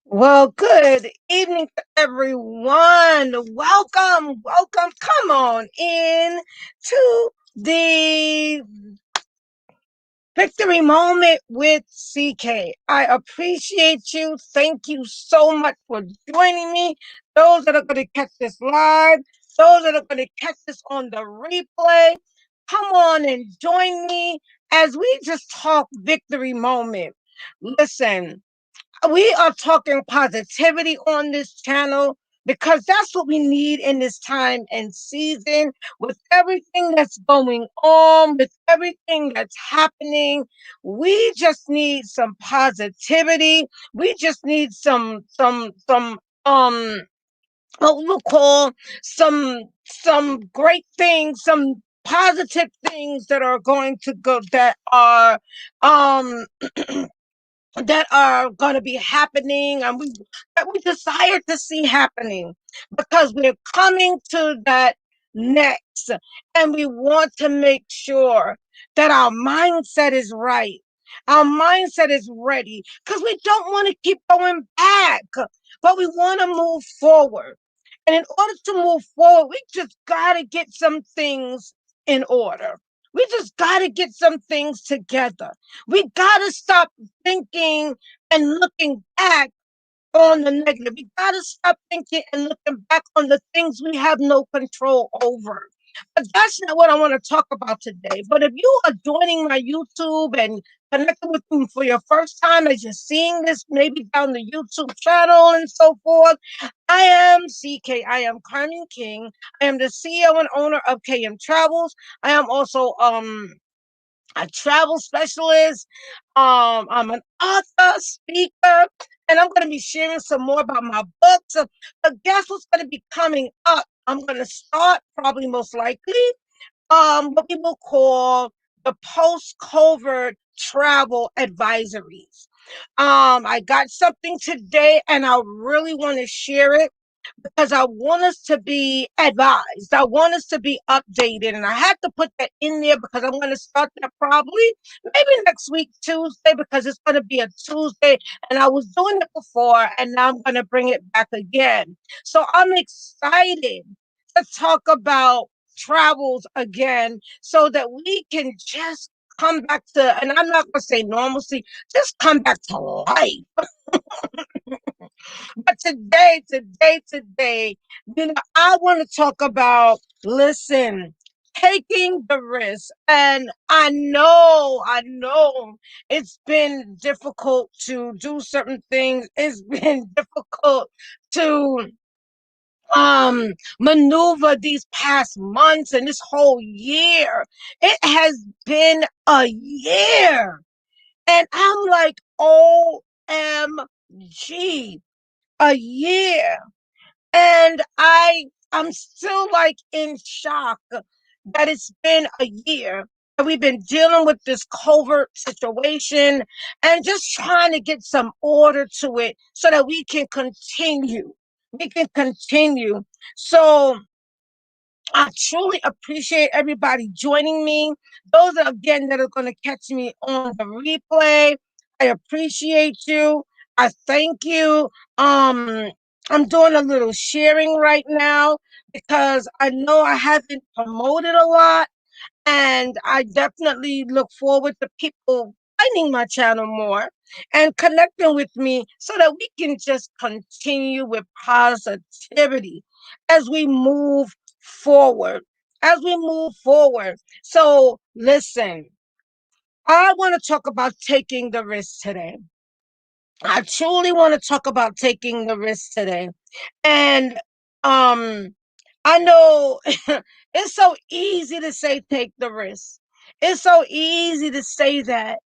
Well, good evening to everyone. Welcome. Come on in to the victory moment with CK. I appreciate you. Thank you so much for joining me. Those that are going to catch this live, those that are going to catch this on the replay, come on and join me as we just talk victory moment. Listen, we are talking positivity on this channel because that's what we need in this time and season with everything that's going on, with everything that's happening. We just need some positivity. We just need some what we'll call some great things, some positive things that are going to go um that are going to be happening and that we desire to see happening because we're coming to that next and we want to make sure that our mindset is right. Our mindset is ready because we don't want to keep going back, but we want to move forward. And in order to move forward, we just got to get some things in order. We just got to get some things together. We got to stop thinking and looking back on the negative. We got to stop thinking and looking back on the things we have no control over. But that's not what I want to talk about today. But if you are joining my YouTube and connecting with me for your first time as you're seeing this, maybe down the YouTube channel and so forth, I am CK. I am Carmen King. I am the CEO and owner of KM Travels. I am also a travel specialist. I'm an author, speaker, and I'm going to be sharing some more about my books. But guess what's going to be coming up? I'm going to start probably most likely what we will call the post-COVID travel advisories. I got something today, and I really want to share it because I want us to be advised. I want us to be updated. And I had to put that in there because I'm going to start that probably maybe next week, Tuesday, because it's going to be a Tuesday. And I was doing it before, and now I'm going to bring it back again. So I'm excited to talk about travels again so that we can just come back to, and I'm not going to say normalcy, just come back to life. But today, I want to talk about, listen, taking the risk. And I know it's been difficult to do certain things. It's been difficult to maneuver these past months and this whole year. It has been a year. And I'm like, OMG, a year. And I'm still like in shock that it's been a year and we've been dealing with this covert situation and just trying to get some order to it so that we can continue. We can continue. So I truly appreciate everybody joining me. Those are again that are going to catch me on the replay. I appreciate you. I thank you. I'm doing a little sharing right now because I know I haven't promoted a lot, and I definitely look forward to people finding my channel more and connecting with me so that we can just continue with positivity as we move forward. As we move forward. So, listen, I want to talk about taking the risk today. I truly want to talk about taking the risk today. And um I know it's so easy to say take the risk. It's so easy to say that.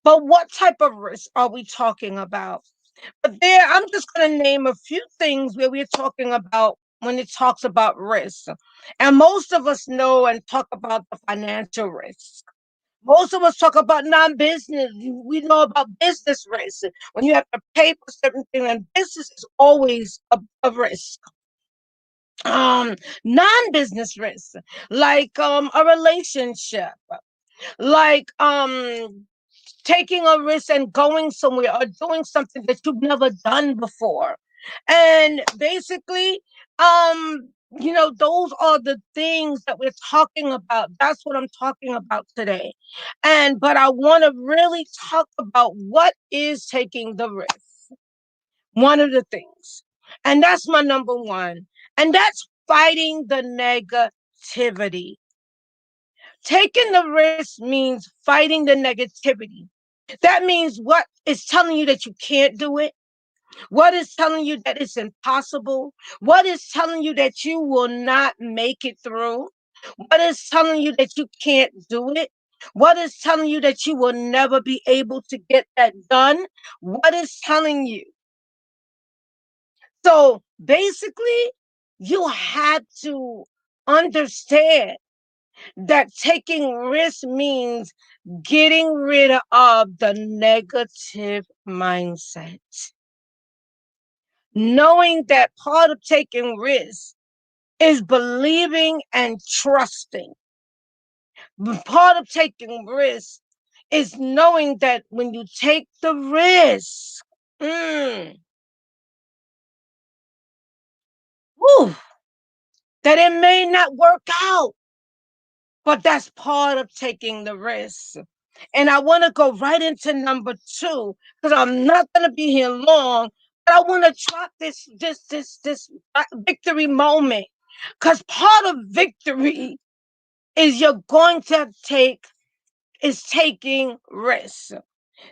But what type of risk are we talking about? But there, I'm just going to name a few things where we're talking about when it talks about risk. And most of us know and talk about the financial risk. Most of us talk about non-business. We know about business risk. When you have to pay for certain things, and business is always a risk. Um, non-business risk, like a relationship, like taking a risk and going somewhere or doing something that you've never done before. And basically, those are the things that we're talking about. That's what I'm talking about today. But I want to really talk about what is taking the risk. One of the things. And that's my number one. And that's fighting the negativity. Taking the risk means fighting the negativity. That means what is telling you that you can't do it, what is telling you that it's impossible, what is telling you that you will not make it through, what is telling you that you can't do it, what is telling you that you will never be able to get that done, what is telling you. So basically, you have to understand that taking risk means getting rid of the negative mindset. Knowing that part of taking risk is believing and trusting. Part of taking risk is knowing that when you take the risk, whew, that it may not work out. But that's part of taking the risk. And I want to go right into number two because I'm not going to be here long. But I want to drop this victory moment because part of victory is you're going to take is taking risks.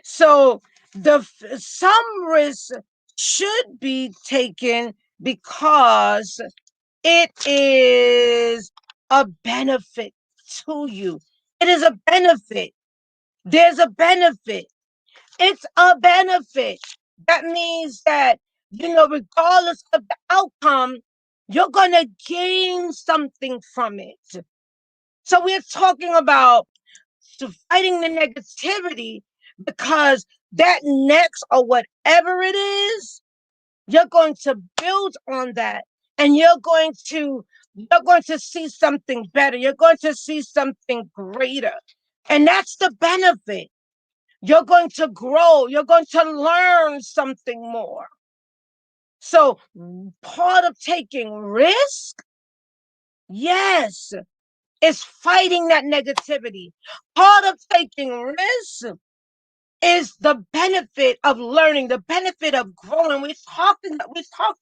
So some risks should be taken because it is a benefit to you. It is a benefit. There's a benefit. It's a benefit. That means that, regardless of the outcome, you're going to gain something from it. So we're talking about fighting the negativity because that next or whatever it is, you're going to build on that and you're going to see something better. You're going to see something greater. And that's the benefit. You're going to grow. You're going to learn something more. So part of taking risk, yes, is fighting that negativity. Part of taking risk is the benefit of learning, the benefit of growing. We've talked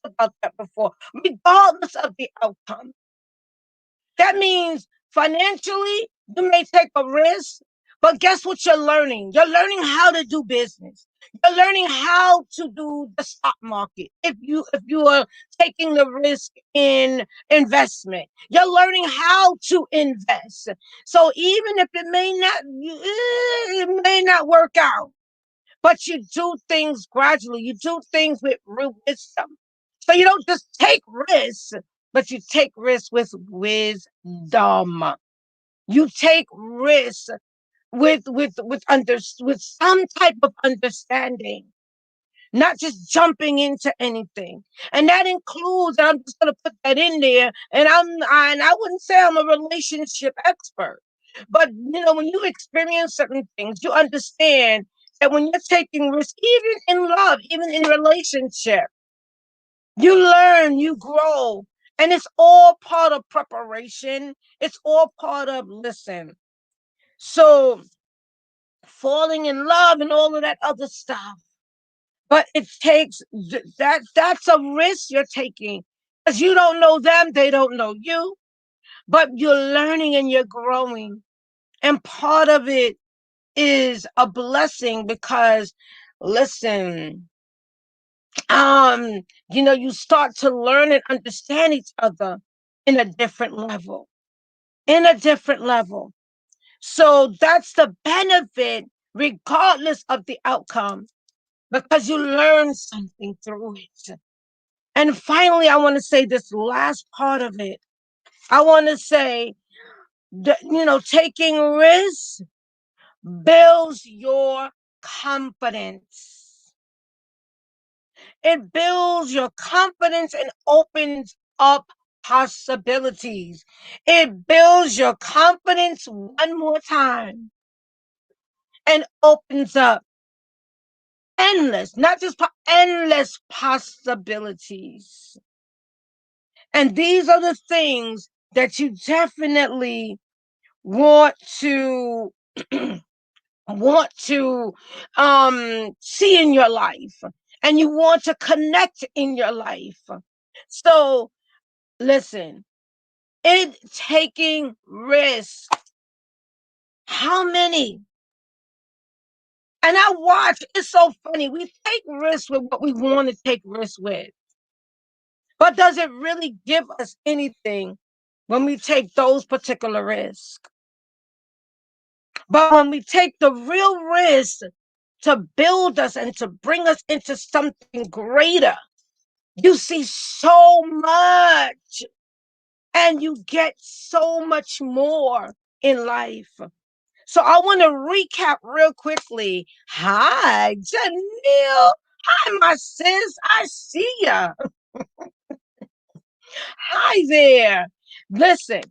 about that before, regardless of the outcome. That means financially, you may take a risk, but guess what you're learning? You're learning how to do business. You're learning how to do the stock market. If you are taking the risk in investment, you're learning how to invest. So even if it may not work out, but you do things gradually. You do things with real wisdom. So you don't just take risks, but you take risks with wisdom. You take risks with some type of understanding, not just jumping into anything. And that includes, and I'm just gonna put that in there, and I wouldn't say I'm a relationship expert, but when you experience certain things, you understand that when you're taking risks, even in love, even in relationship, you learn, you grow, and it's all part of preparation. It's all part of listen. So falling in love and all of that other stuff. But it takes that's a risk you're taking because you don't know them, they don't know you, but you're learning and you're growing. And part of it is a blessing because listen, you start to learn and understand each other in a different level. In a different level. So that's the benefit, regardless of the outcome, because you learn something through it. And finally, I want to say this last part of it. I want to say that, taking risks builds your confidence. It builds your confidence and opens up possibilities. It builds your confidence one more time. and opens up endless, not just endless possibilities. And these are the things that you definitely want to want to see in your life, and you want to connect in your life. So listen, it taking risks. How many? And I watch, it's so funny. We take risks with what we want to take risks with. But does it really give us anything when we take those particular risks? But when we take the real risk to build us and to bring us into something greater, you see so much and you get so much more in life. So I want to recap real quickly. Hi, Janelle. Hi, my sis. I see ya. Hi there. Listen,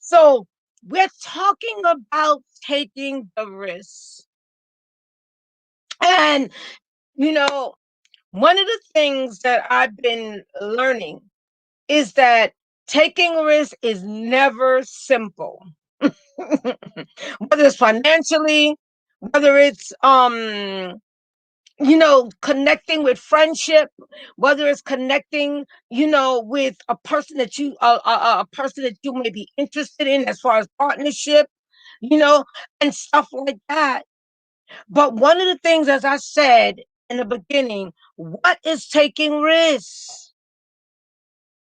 so we're talking about taking the risk. And, you know, one of the things that I've been learning is that taking risk is never simple. Whether it's financially, whether it's connecting with friendship, whether it's connecting, with a person that a person that you may be interested in as far as partnership, you know, and stuff like that. But one of the things, as I said in the beginning, what is taking risks?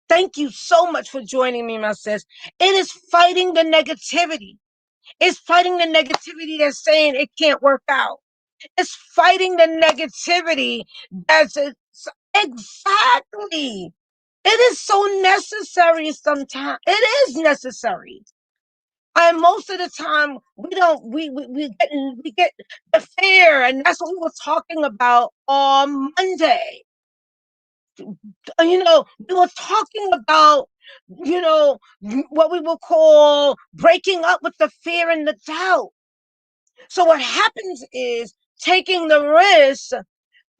Thank you so much for joining me, my sis. It is fighting the negativity. It's fighting the negativity that's saying it can't work out. It's fighting the negativity exactly. It is so necessary sometimes. It is necessary. And most of the time we don't we get the fear, and that's what we were talking about on Monday. We were talking about, what we will call breaking up with the fear and the doubt. So what happens is taking the risk.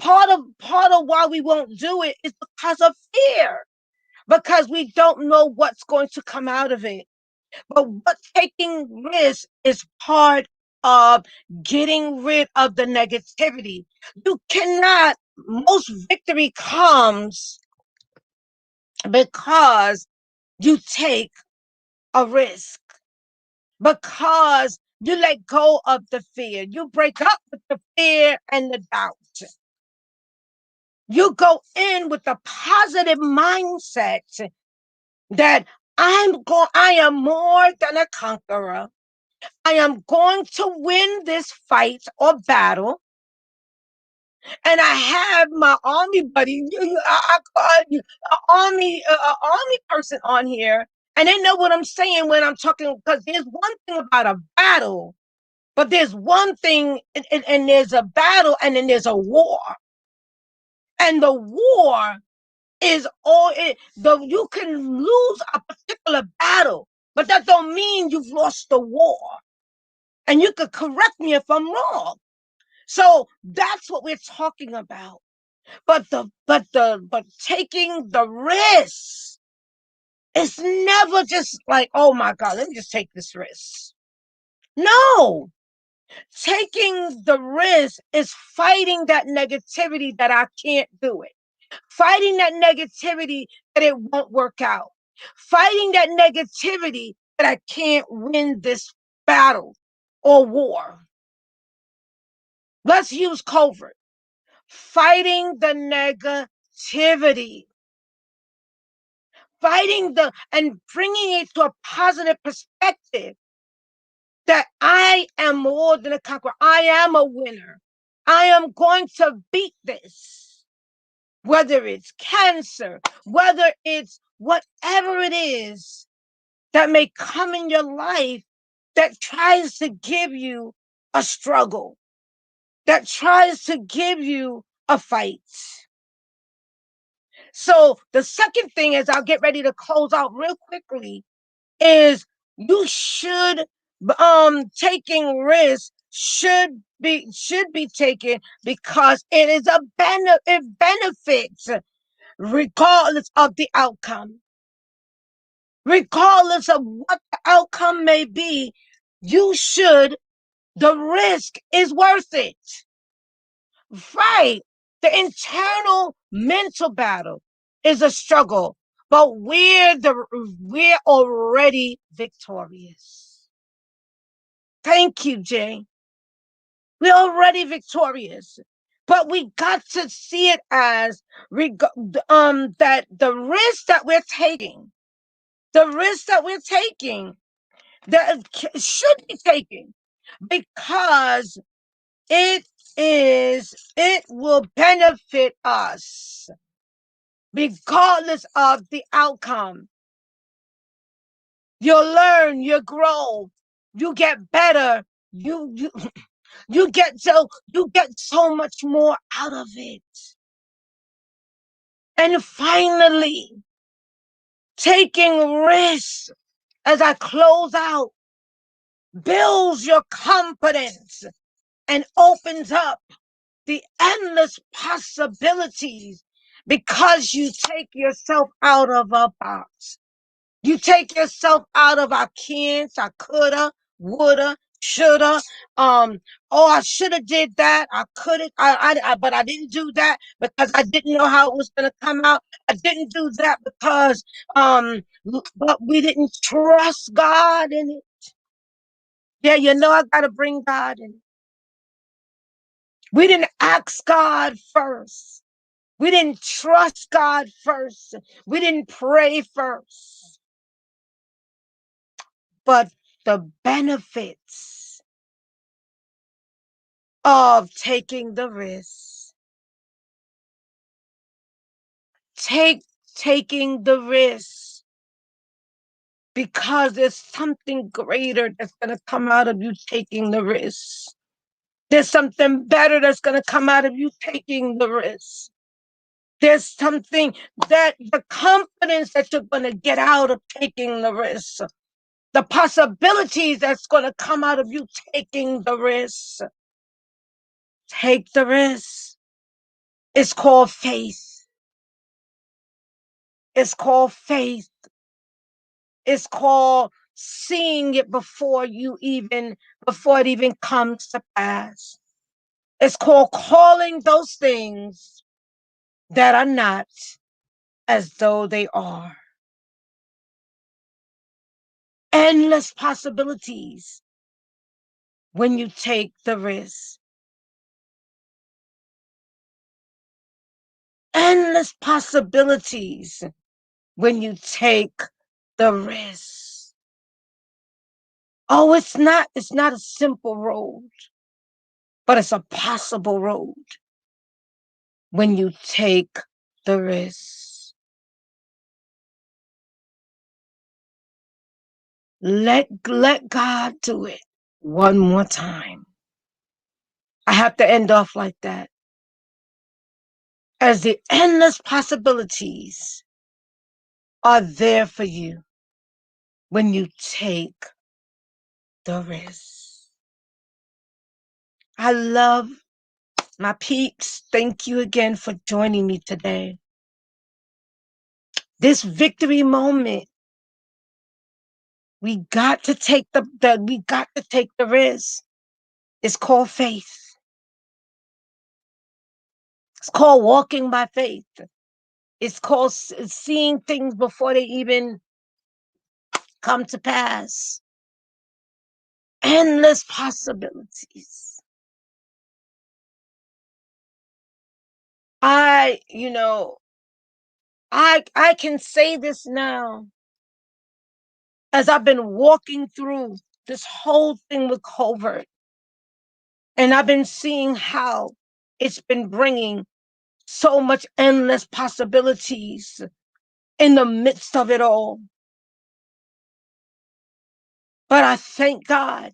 Part of why we won't do it is because of fear, because we don't know what's going to come out of it. But what taking risk is part of getting rid of the negativity. You cannot, most victory comes because you take a risk, because you let go of the fear. You break up with the fear and the doubt. You go in with a positive mindset that I am more than a conqueror. I am going to win this fight or battle. And I have my army buddy, an army person on here, and they know what I'm saying when I'm talking. Because there's one thing about a battle, but there's one thing, and there's a battle, and then there's a war. And the war is all it. Though you can lose a particular battle, but that don't mean you've lost the war. And you could correct me if I'm wrong. So that's what we're talking about. But taking the risk, it's never just like, oh my God, let me just take this risk. No, taking the risk is fighting that negativity that I can't do it, fighting that negativity that it won't work out, fighting that negativity that I can't win this battle or war. Let's use covert. Fighting the negativity, fighting and bringing it to a positive perspective that I am more than a conqueror. I am a winner. I am going to beat this. Whether it's cancer, whether it's whatever it is that may come in your life that tries to give you a struggle, that tries to give you a fight. So the second thing is, I'll get ready to close out real quickly, is you should taking risks should be taken because it is it benefits regardless of the outcome. Regardless of what the outcome may be, you should, the risk is worth it. Right. The internal mental battle is a struggle, but we're already victorious. Thank you, Jay. We're already victorious. But we got to see it as that the risk that we're taking, the risk that we're taking, that should be taken because it will benefit us regardless of the outcome. You'll learn, you grow, you get better, you you get so much more out of it. And finally, taking risks as I close out builds your confidence and opens up the endless possibilities because you take yourself out of a box. You take yourself out of I can't, I coulda, woulda, shoulda. Oh, I shoulda did that. I coulda, but I didn't do that because I didn't know how it was gonna come out. I didn't do that because but we didn't trust God in it. Yeah, I gotta bring God in. We didn't ask God first. We didn't trust God first. We didn't pray first. But the benefits of taking the risk, taking the risk, because there's something greater that's going to come out of you taking the risk. There's something better that's going to come out of you taking the risk. There's something that the confidence that you're going to get out of taking the risk, the possibilities that's going to come out of you taking the risk. Take the risk. It's called faith. It's called faith. It's called seeing it before it even comes to pass. It's called calling those things that are not as though they are. Endless possibilities when you take the risk. Endless possibilities when you take the risk. Oh, it's not a simple road, but it's a possible road when you take the risk. Let God do it one more time. I have to end off like that. As the endless possibilities are there for you when you take the risk. I love my peeps. Thank you again for joining me today. This victory moment, we got to take the risk. It's called faith. It's called walking by faith. It's called seeing things before they even come to pass. Endless possibilities. I, you know, I can say this now as I've been walking through this whole thing with COVID, and I've been seeing how it's been bringing so much endless possibilities in the midst of it all. But I thank God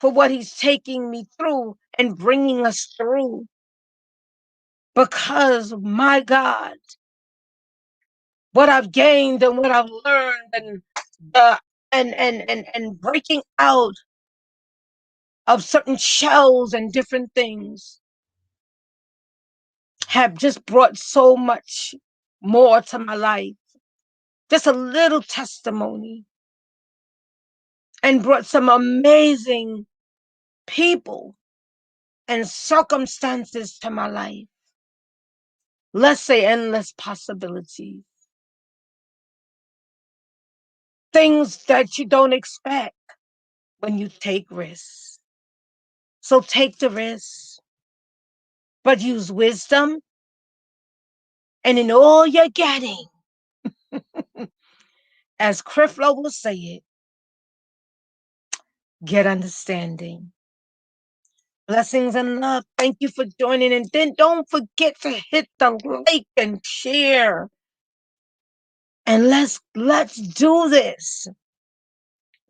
for what He's taking me through and bringing us through. Because my God, what I've gained and what I've learned and breaking out of certain shells and different things have just brought so much more to my life. Just a little testimony, and brought some amazing people and circumstances to my life. Let's say endless possibilities. Things that you don't expect when you take risks. So take the risk, but use wisdom, and in all you're getting, as Creflo will say it, get understanding. Blessings and love. Thank you for joining. And then don't forget to hit the like and share. And let's do this.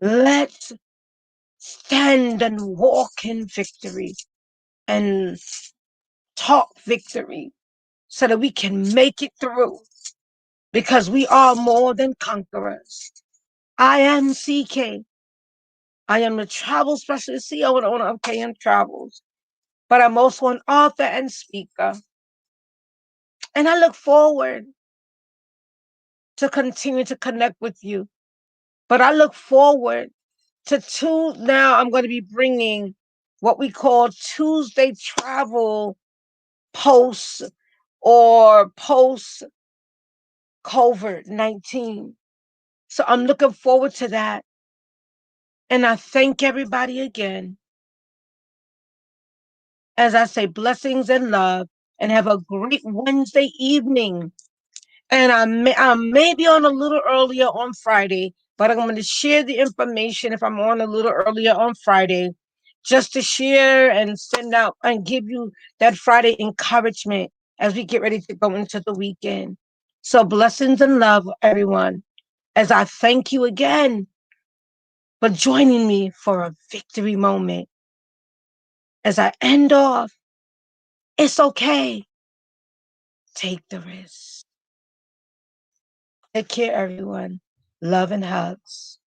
Let's stand and walk in victory and talk victory so that we can make it through, because we are more than conquerors. I am CK. I am the travel specialist, CEO and owner of KM Travels, but I'm also an author and speaker. And I look forward to continue to connect with you. But I look forward to now I'm going to be bringing what we call Tuesday travel posts or post COVID-19. So I'm looking forward to that. And I thank everybody again. As I say, blessings and love, and have a great Wednesday evening. And I may be on a little earlier on Friday, but I'm going to share the information if I'm on a little earlier on Friday, just to share and send out and give you that Friday encouragement as we get ready to go into the weekend. So blessings and love, everyone, as I thank you again for joining me for a victory moment. As I end off, it's okay. Take the risk. Take care, everyone. Love and hugs.